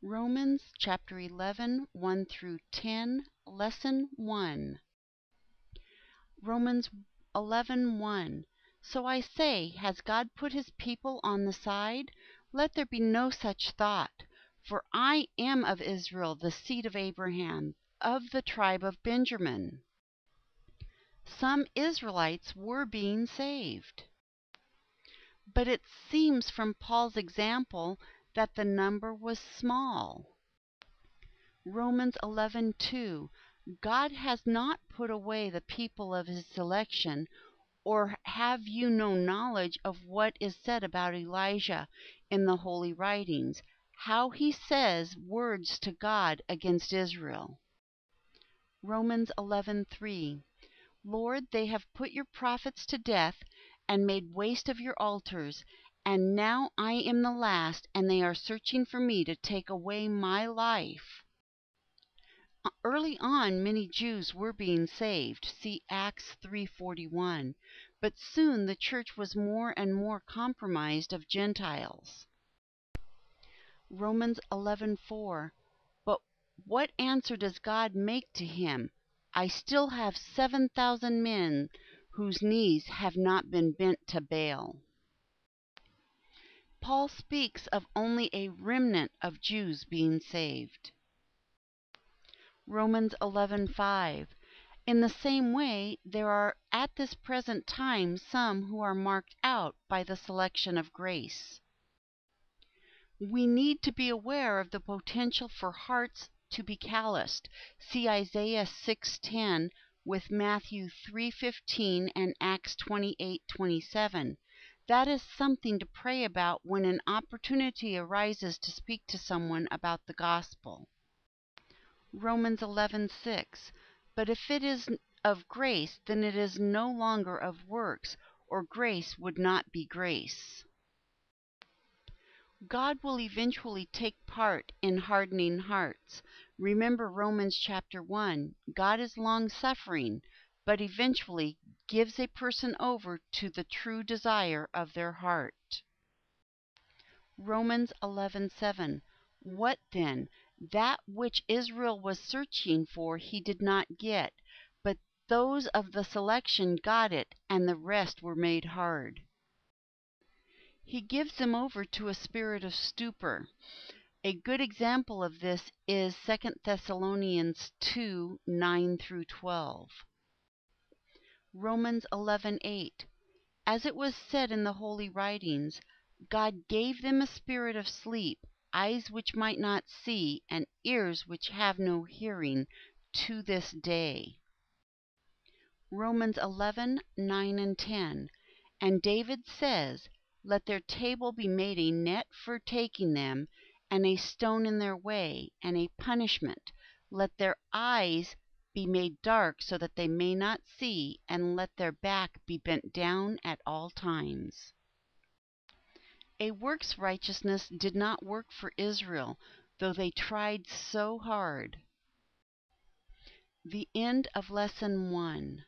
Romans chapter 11, 1 through 10, lesson 1. Romans 11:1. So I say, has God put his people on the side? Let there be no such thought. For I am of Israel, the seed of Abraham, of the tribe of Benjamin. Some Israelites were being saved. But it seems from Paul's example that the number was small. Romans 11:2. God has not put away the people of his selection, or have you no knowledge of what is said about Elijah in the holy writings, how he says words to God against Israel? Romans 11:3. Lord, they have put your prophets to death and made waste of your altars, and now I am the last, and they are searching for me to take away my life. Early on, many Jews were being saved. See Acts 3:41. But soon the church was more and more compromised of Gentiles. Romans 11:4. But what answer does God make to him? I still have 7,000 men whose knees have not been bent to Baal. Paul speaks of only a remnant of Jews being saved. Romans 11:5. In the same way, there are at this present time some who are marked out by the selection of grace. We need to be aware of the potential for hearts to be calloused. See Isaiah 6:10 with Matthew 3:15 and Acts 28:27. That is something to pray about when an opportunity arises to speak to someone about the gospel. Romans 11:6. But if it is of grace, then it is no longer of works, or grace would not be grace. God will eventually take part in hardening hearts. Remember Romans chapter 1. God is long-suffering, but eventually gives a person over to the true desire of their heart. Romans 11:7. What then? That which Israel was searching for he did not get, but those of the selection got it, and the rest were made hard. He gives them over to a spirit of stupor. A good example of this is 2 Thessalonians 2:9 through 12. Romans 11:8. As it was said in the holy writings, God gave them a spirit of sleep, eyes which might not see, and ears which have no hearing, to this day. Romans 11:9 and 10. And David says, let their table be made a net for taking them, and a stone in their way, and a punishment. Let their eyes be made dark so that they may not see, and let their back be bent down at all times. A works righteousness did not work for Israel, though they tried so hard. The end of lesson 1.